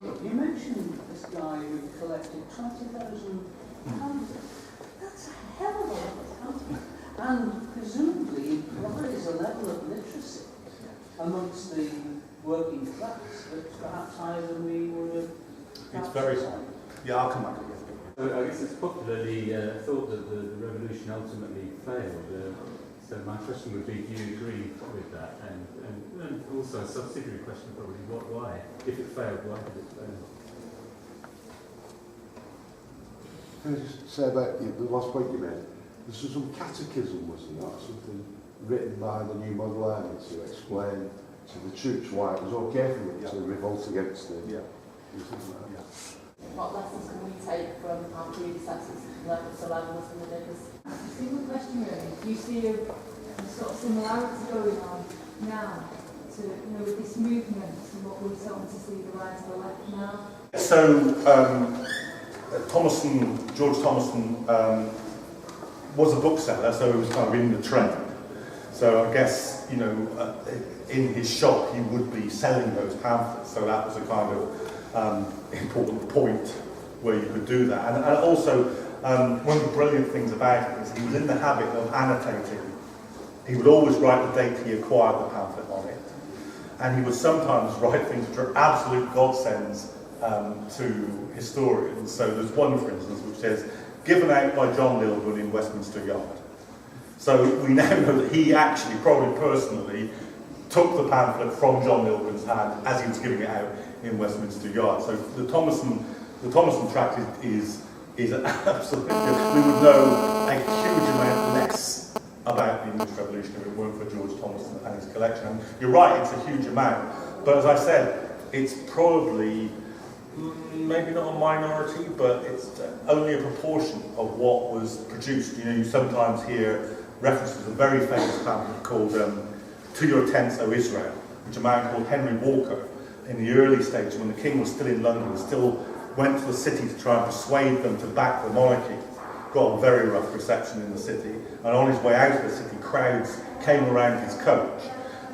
You mentioned this guy who collected 20,000 pamphlets. That's a hell of a lot of pamphlets. And presumably implies a level of literacy amongst the working class that's perhaps higher than we would have. It's very high. Yeah, I'll come back to I guess it's popularly thought that the revolution ultimately failed. So my question would be, do you agree with that? And also a subsidiary question probably, why? If it failed, why did it fail? Can I just say about the last point you made? This was some catechism, wasn't that? Something written by the New Model Army to explain to the troops why it was okay for them to revolt against them. Yeah. What lessons can we take from our predecessors, survivalists and the diggers? A single question really. Do you see a sort of similarity going on now to, with this movement and what we're starting to see the rise of the left now? So, George Thomason was a bookseller, so he was kind of in the trend. So I guess, in his shop he would be selling those pamphlets, so that was a kind of important point where you could do that. And also, one of the brilliant things about it is he was in the habit of annotating. He would always write the date he acquired the pamphlet on it, and he would sometimes write things which are absolute godsends to historians. So there's one, for instance, which says, given out by John Lilburn in Westminster Yard. So we now know that he actually, probably personally, took the pamphlet from John Lilburn's hand as he was giving it out in Westminster Yard. So the Thomason tract is absolutely, we would know a huge amount less about the English Revolution if it weren't for George Thomason and his collection. And you're right, it's a huge amount, but as I said, it's probably maybe not a minority, but it's only a proportion of what was produced. You sometimes hear references to a very famous pamphlet called To Your Tents, O Israel, which a man called Henry Walker, in the early stages when the king was still in London, still went to the city to try and persuade them to back the monarchy. Got a very rough reception in the city, and on his way out of the city, crowds came around his coach,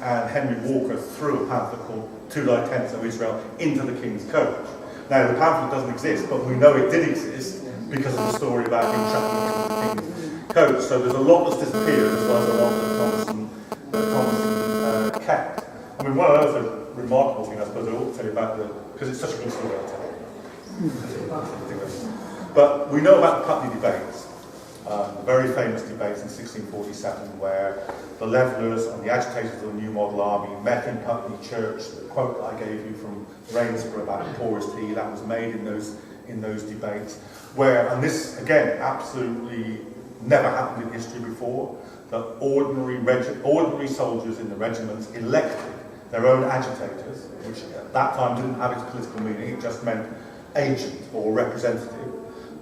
and Henry Walker threw a pamphlet called To Thy Tents, O Israel, into the king's coach. Now, the pamphlet doesn't exist, but we know it did exist because of the story about him chucking it into the king's coach. So there's a lot that's disappeared, as well as a lot that Thomason kept. I mean, one of the other remarkable things, I suppose, I ought to tell you about because it's such a good story, I'll tell you. But we know about the Putney debates, the very famous debates in 1647, where the Levellers and the agitators of the New Model Army met in Putney Church. The quote that I gave you from Rainsborough about the poorest tea, that was made in those debates, where, and this again absolutely never happened in history before, that ordinary soldiers in the regiments elected their own agitators, which at that time didn't have its political meaning, it just meant agent or representative,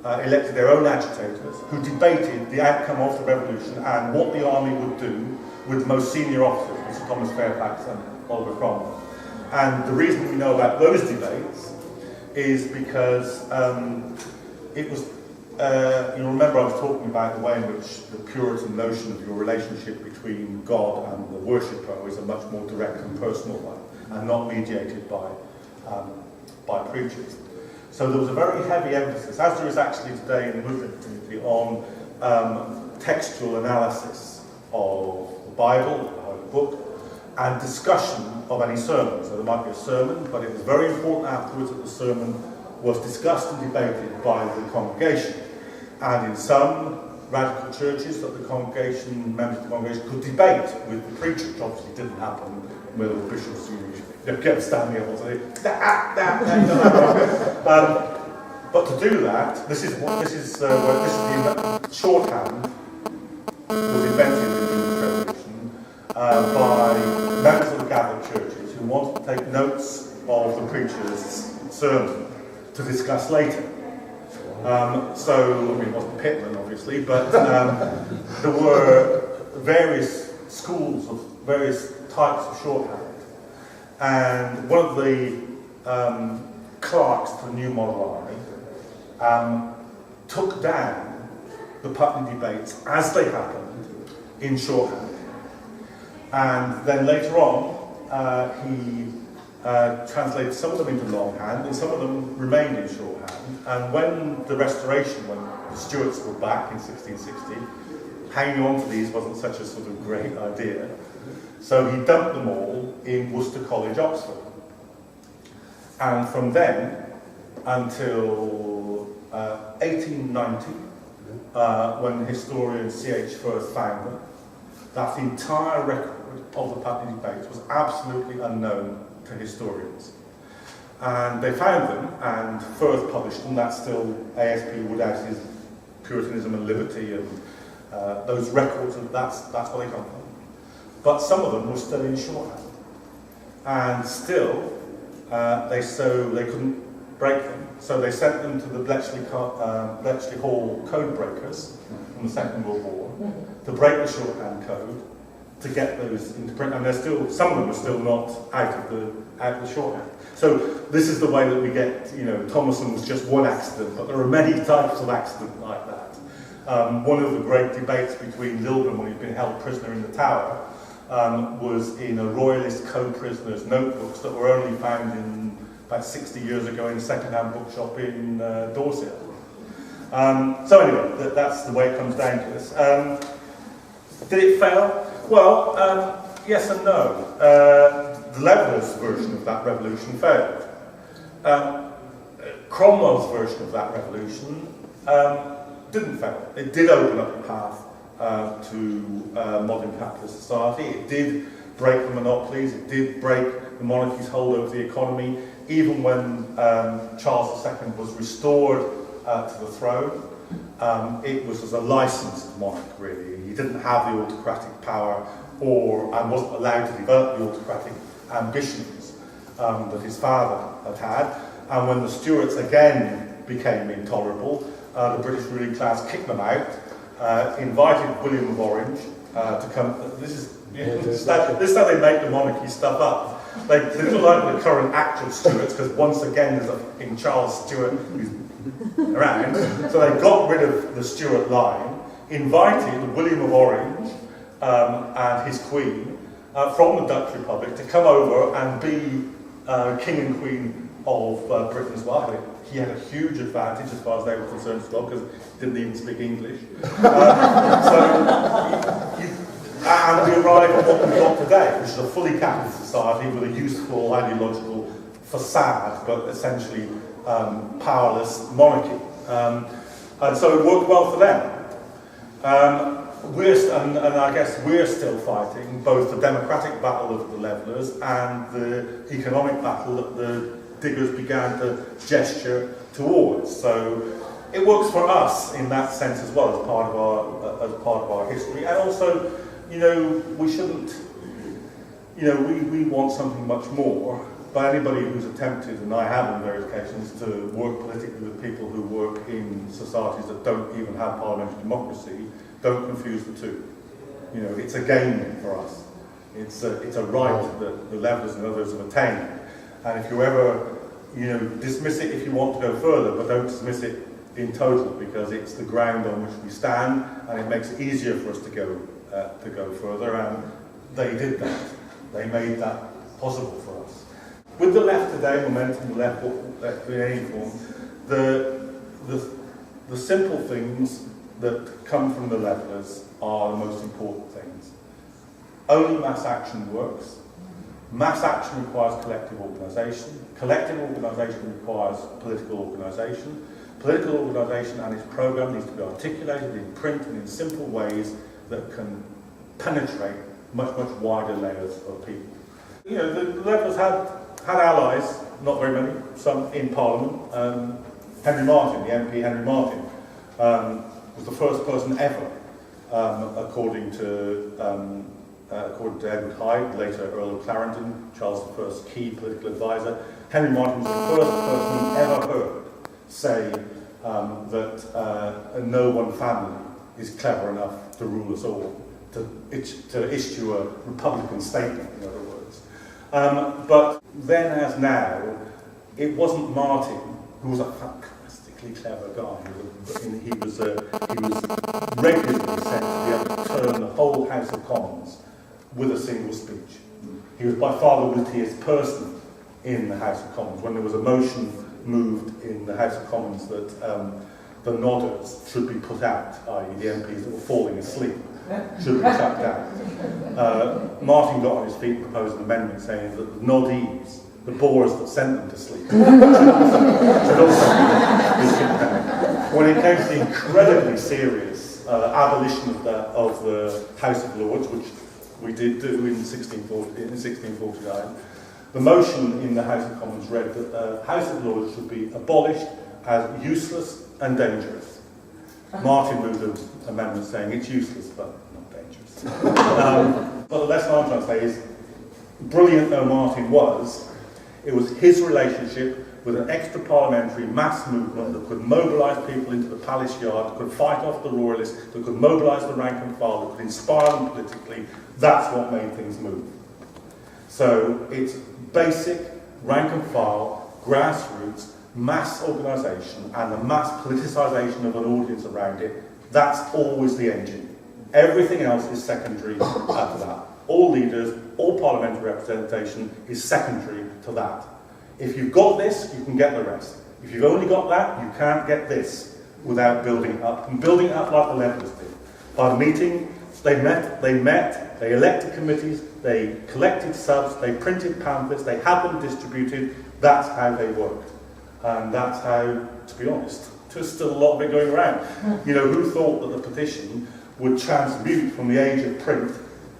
elected their own agitators who debated the outcome of the revolution and what the army would do with the most senior officers, Mr. Thomas Fairfax and Oliver Cromwell. And the reason we know about those debates is because it was, you remember I was talking about the way in which the Puritan notion of your relationship between God and the worshipper is a much more direct and personal one, and not mediated by preachers. So there was a very heavy emphasis, as there is actually today in the Muslim community, on textual analysis of the Bible, the Holy Book, and discussion of any sermon. So there might be a sermon, but it was very important afterwards that the sermon was discussed and debated by the congregation. And in some radical churches, that the congregation, members of the congregation could debate with the preacher, which obviously didn't happen where the bishops kept standing up and saying, but to do that, this is the shorthand was invented in the English Revolution by members of the gathered churches who wanted to take notes of the preacher's sermon to discuss later. So, I mean, it wasn't Pitman, obviously, but there were various schools of various types of shorthand. And one of the clerks to the New Model Army took down the Putney debates as they happened in shorthand. And then later on, he translated some of them into longhand, and some of them remained in shorthand. And when the Restoration, when the Stuarts were back in 1660, hanging on to these wasn't such a sort of great idea. So he dumped them all in Worcester College, Oxford. And from then until 1890, when historian C.H. Firth found them, that entire record of the Putney debates was absolutely unknown to historians. And they found them, and Firth published them. That's still ASP Woodhouse's Puritanism and Liberty, and those records, and that's where they come from. But some of them were still in shorthand. And still, they couldn't break them. So they sent them to the Bletchley Hall code breakers from the Second World War to break the shorthand code, to get those into print, and some of them are still not out of the shorthand. So this is the way that we get, Thomason was just one accident, but there are many types of accident like that. One of the great debates between Lilburn, when he'd been held prisoner in the Tower, was in a royalist co-prisoner's notebooks that were only found in about 60 years ago in a second-hand bookshop in Dorset. So anyway, that's the way it comes down to this. Did it fail? Well, yes and no. The Levellers' version of that revolution failed. Cromwell's version of that revolution didn't fail. It did open up a path to modern capitalist society. It did break the monopolies. It did break the monarchy's hold over the economy. Even when Charles II was restored to the throne, it was as a licensed monarch, really. He didn't have the autocratic power and wasn't allowed to develop the autocratic ambitions that his father had had. And when the Stuarts again became intolerable, the British ruling class kicked them out, invited William of Orange to come. This is how they make the monarchy stuff up. They don't like the current actual Stuarts, because once again there's a fucking Charles Stuart who's around. So they got rid of the Stuart line, invited William of Orange and his queen from the Dutch Republic to come over and be king and queen of Britain as well. He had a huge advantage as far as they were concerned as well, because he didn't even speak English. And we arrive at what we've got today, which is a fully capitalist society with a useful ideological facade, but essentially powerless monarchy. And so it worked well for them. And I guess we're still fighting both the democratic battle of the Levellers and the economic battle that the Diggers began to gesture towards. So it works for us in that sense as well, as part of our history. And also, we shouldn't, we want something much more. But anybody who's attempted, and I have on various occasions, to work politically with people who work in societies that don't even have parliamentary democracy, don't confuse the two. It's a game for us. It's a right that the Levellers and others have attained. And if you ever, dismiss it if you want to go further, but don't dismiss it in total, because it's the ground on which we stand, and it makes it easier for us to go further. And they did that. They made that possible for us. With the left today, momentum, the left in any form, the simple things that come from the Levellers are the most important things. Only mass action works. Mass action requires collective organisation. Collective organisation requires political organisation. Political organisation and its programme needs to be articulated in print and in simple ways that can penetrate much, much wider layers of people. The Levellers had allies, not very many, some in Parliament. Henry Martin, the MP Henry Martin, was the first person ever, according to Edward Hyde, later Earl of Clarendon, Charles I's key political advisor. Henry Martin was the first person ever heard say that no one family is clever enough to rule us all, to issue a Republican statement, in other words. But then as now, it wasn't Martin, who was a fantastically clever guy. He was regularly said to be able to turn the whole House of Commons with a single speech. He was by far the wittiest person in the House of Commons, when there was a motion moved in the House of Commons that the nodders should be put out, i.e. the MPs that were falling asleep, should be shut down. Martin got on his feet and proposed an amendment saying that the noddies, the bores that sent them to sleep, should also be shut down. When it came to the incredibly serious abolition of the House of Lords, which we did do in 1649, the motion in the House of Commons read that the House of Lords should be abolished as useless and dangerous. Martin moved an amendment saying it's useless but not dangerous. But the lesson I'm trying to say is, brilliant though Martin was, it was his relationship with an extra parliamentary mass movement that could mobilise people into the palace yard, that could fight off the royalists, that could mobilise the rank and file, that could inspire them politically. That's what made things move. So it's basic, rank and file, grassroots, mass organisation and the mass politicisation of an audience around it. That's always the engine. Everything else is secondary after that. All leaders, all parliamentary representation is secondary to that. If you've got this, you can get the rest. If you've only got that, you can't get this without building it up. And building it up like the Levellers did. By the meeting, they met, they elected committees, they collected subs, they printed pamphlets, they had them distributed. That's how they worked. And that's how, to be honest, there's still a lot of it going around. You know, who thought that the petition would transmute from the age of print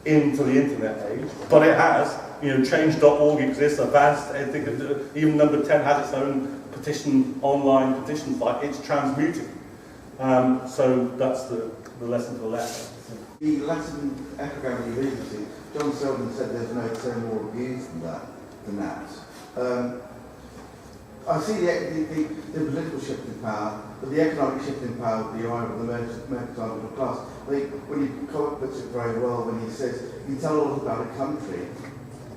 into the internet age? But it has. You know, change.org exists, advanced, I think even number 10 has its own petition, online petition site. It's transmuting. So that's the lesson for the letter. The Latin epigram of Regency, John Selden said there's no term more abused than that. I see the political shift in power, but the economic shift in power with the arrival of the mercantile middle class. I think when you puts it very well when he says, you tell all about a country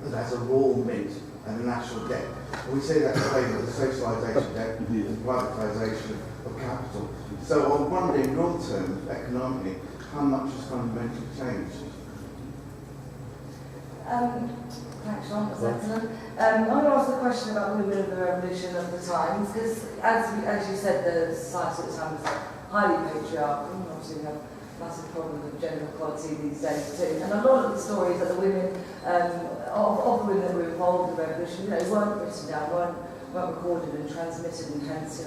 that has a raw mint and a national debt. And we say that in favour of the socialisation debt and privatisation of capital. So I'm wondering, in real terms, economically, how much has fundamentally changed? Thanks, John. That's excellent. I want to ask a question about the women of the revolution of the times, because as you said, the society at the time was highly patriarchal, and obviously we have massive problems with gender equality these days too. And a lot of the stories that the women, of the women that were involved in the revolution, weren't written down, weren't recorded and transmitted, and hence,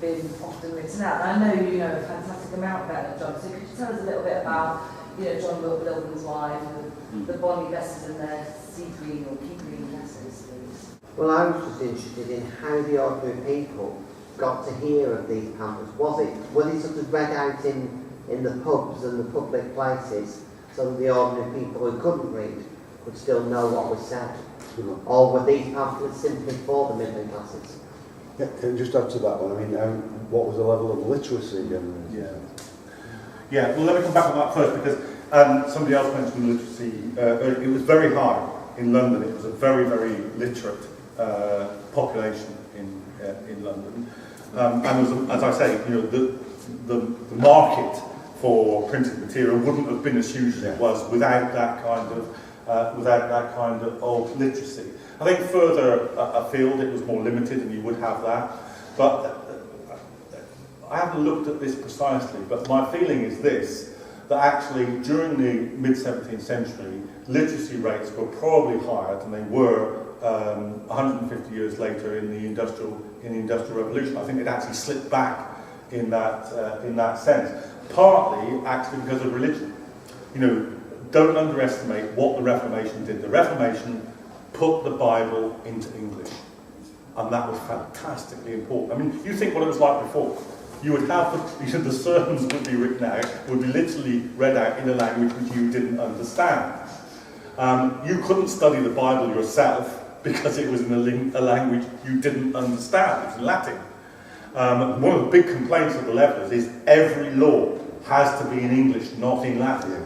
been often written out. And I know you know a fantastic amount about it, John. So could you tell us a little bit about, John Wilton's wife, the Bonnie Besses and their sea green or key green dresses, please? Well, I was just interested in how the ordinary people got to hear of these pamphlets. Were they sort of read out in the pubs and the public places so that the ordinary people who couldn't read could still know what was said? Or were these pamphlets simply for the middle classes? Yeah, can you just add to that one? I mean, what was the level of literacy? Yeah, well, let me come back on that first, because somebody else mentioned literacy. It was very high in London. It was a very, very literate population in London. And as I say, the market for printed material wouldn't have been as huge as it was without that kind of literacy. I think further afield it was more limited, and you would have that. But I haven't looked at this precisely, but my feeling is this, that actually during the mid-17th century, literacy rates were probably higher than they were 150 years later in the Industrial Revolution. I think it actually slipped back in that sense. Partly, actually, because of religion. Don't underestimate what the Reformation did. The Reformation put the Bible into English. And that was fantastically important. I mean, you think what it was like before. You would have the sermons would be written out, would be literally read out in a language which you didn't understand. You couldn't study the Bible yourself because it was in a language you didn't understand. It was in Latin. One of the big complaints of the Levellers is every law has to be in English, not in Latin.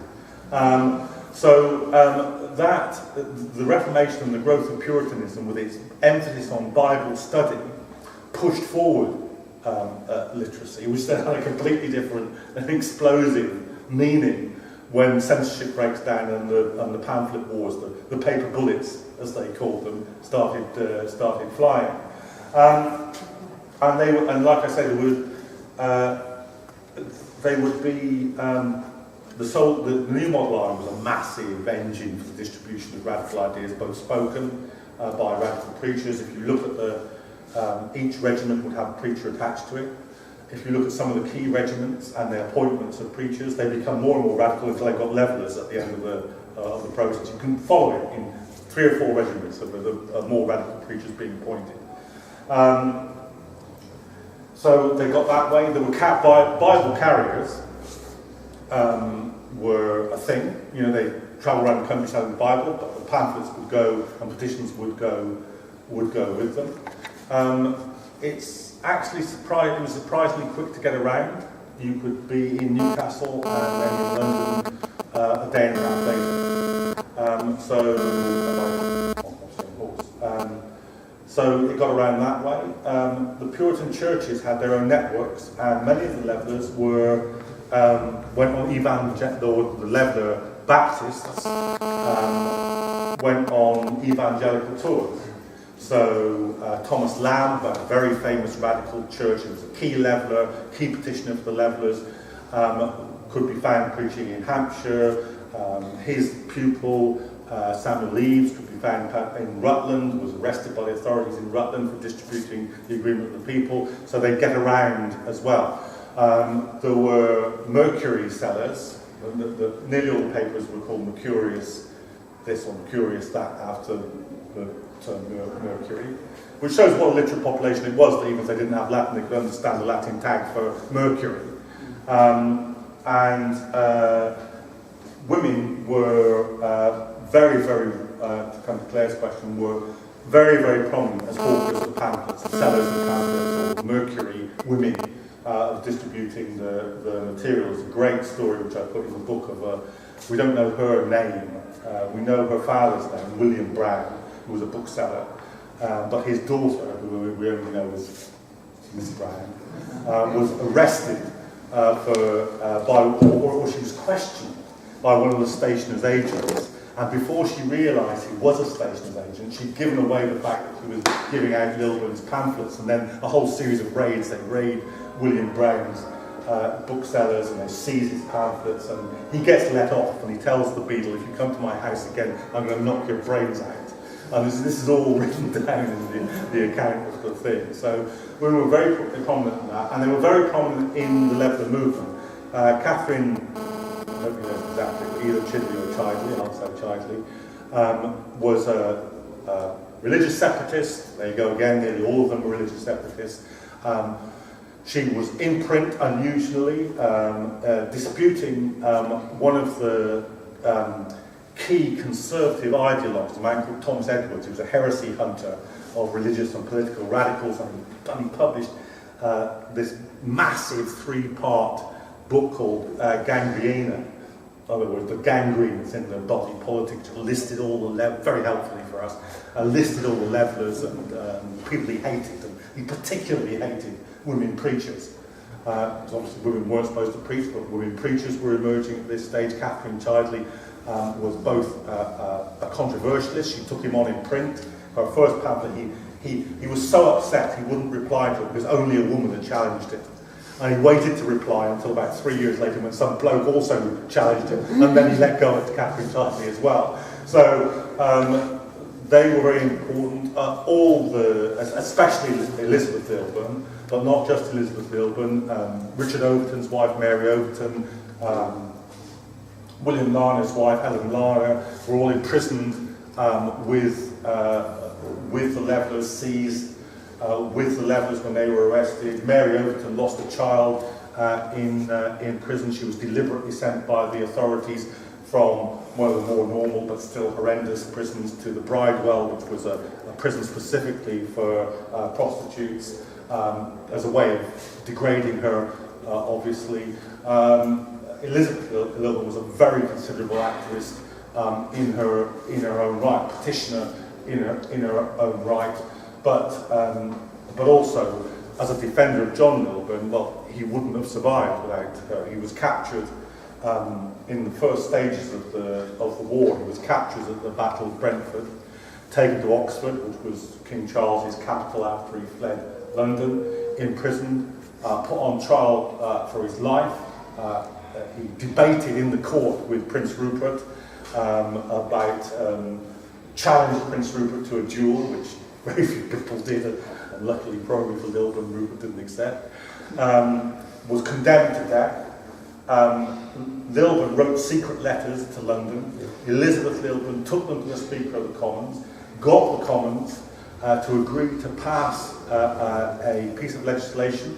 That the Reformation and the growth of Puritanism, with its emphasis on Bible study, pushed forward literacy, which then had a completely different and explosive meaning when censorship breaks down and the pamphlet wars, the paper bullets, as they called them, started flying. And like I said, they would be the New Model Army was a massive engine for the distribution of radical ideas, both spoken by radical preachers. If you look at each regiment would have a preacher attached to it. If you look at some of the key regiments and their appointments of preachers, they become more and more radical until they've got levellers at the end of the process. You can follow it in 3 or 4 regiments of more radical preachers being appointed. So they got that way. There were Bible carriers were a thing. You know, they travel around the country selling the Bible, but the pamphlets would go and petitions would go with them. It's actually it was surprisingly quick to get around. You could be in Newcastle and then in London a day and a half later. So it got around that way. The Puritan churches had their own networks, and many of the levellers went on the Leveller Baptists went on evangelical tours. So Thomas Lamb, a very famous radical church, he was a key leveller, key petitioner for the levellers, could be found preaching in Hampshire. His pupil, Samuel Leaves, could be found in Rutland, was arrested by the authorities in Rutland for distributing the Agreement of the People, so they get around as well. There were mercury sellers. Nearly all the papers were called Mercurius this or Mercurius that after the term Mercury, which shows what a literate population it was, that even if they didn't have Latin, they could understand the Latin tag for Mercury. Women were very, very, to come to Claire's question, were very, very prominent as hawkers of pamphlets, sellers of pamphlets, or Mercury women of distributing the materials. A great story which I put in the book of, we don't know her name, we know her father's name, William Brown, who was a bookseller, but his daughter, who we only know as Miss Brown, was arrested or she was questioned by one of the stationer's agents, and before she realised he was a stationer's agent, she'd given away the fact that he was giving out Lilburn's pamphlets, and then a whole series of raids. They raid William Brown's booksellers and they seize his pamphlets, and he gets let off, and he tells the beadle, if you come to my house again, I'm going to knock your brains out. And this is all written down in the account of the thing. So we were very prominent in that, and they were very prominent in the Leveller movement. Catherine, I don't know exactly, but either Chidley or Chidley, I'll say Chidley, was a religious separatist. There you go again, nearly all of them were religious separatists. She was in print unusually, disputing one of the key conservative ideologues, a man called Thomas Edwards, who was a heresy hunter of religious and political radicals, and he published this massive 3-part book called Gangriena. In other words, the gangrene that's in the body politic, listed all the very helpfully for us, listed all the levellers and people he hated. And he particularly hated women preachers. Because obviously women weren't supposed to preach, but women preachers were emerging at this stage. Catherine Chidley was both a controversialist. She took him on in print. Her first pamphlet, he was so upset he wouldn't reply to it because only a woman had challenged it. And he waited to reply until about 3 years later when some bloke also challenged him, and then he let go of Catherine Chidley as well. So they were very important. Especially Elizabeth Lilburn, but not just Elizabeth Lilburn. Richard Overton's wife, Mary Overton, William Larner's wife, Helen Larner, were all imprisoned with the Levellers, seized with the Levellers when they were arrested. Mary Overton lost a child in prison. She was deliberately sent by the authorities from one of the more normal but still horrendous prisons to the Bridewell, which was a prison specifically for prostitutes, as a way of degrading her, obviously. Elizabeth Lilburn was a very considerable activist in her own right, petitioner in her own right, but also as a defender of John Lilburn. Well, he wouldn't have survived without her. He was captured in the first stages of the war. He was captured at the Battle of Brentford, taken to Oxford, which was King Charles's capital after he fled London, imprisoned, put on trial for his life. He debated in the court with Prince Rupert about challenged Prince Rupert to a duel, which very few people did, and luckily probably for Lilburn, Rupert didn't accept. Was condemned to death. Lilburn wrote secret letters to London. Elizabeth Lilburn took them to the Speaker of the Commons, got the Commons to agree to pass a piece of legislation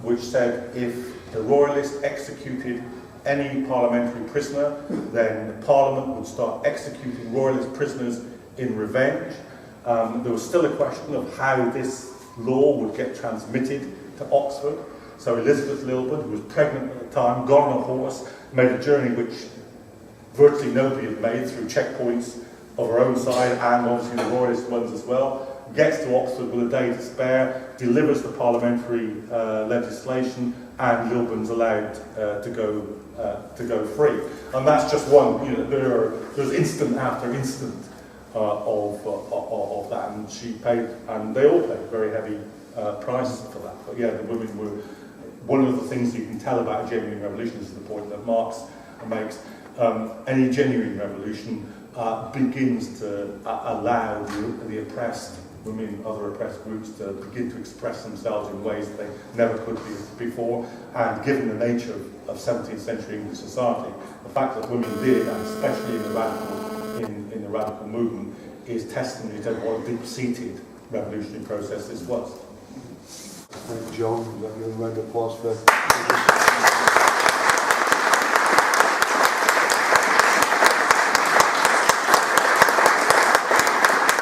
which said if the Royalists executed any parliamentary prisoner, then Parliament would start executing Royalist prisoners in revenge. There was still a question of how this law would get transmitted to Oxford. So Elizabeth Lilburn, who was pregnant at the time, got on a horse, made a journey which virtually nobody had made through checkpoints of her own side and obviously the Royalist ones as well, gets to Oxford with a day to spare, delivers the parliamentary legislation, and Lilburn's allowed to go free. And that's just one. You know, there's instant after instant of that, and she paid, and they all paid very heavy prices for that. But yeah, the women were one of the things you can tell about a genuine revolution. Is the point that Marx makes. Any genuine revolution begins to allow the oppressed women, other oppressed groups, to begin to express themselves in ways that they never could before. And given the nature of 17th century English society, the fact that women did, and especially in the radical movement, is testimony to what a deep-seated revolutionary process this was. Thank you, John. We'll give you a round of applause for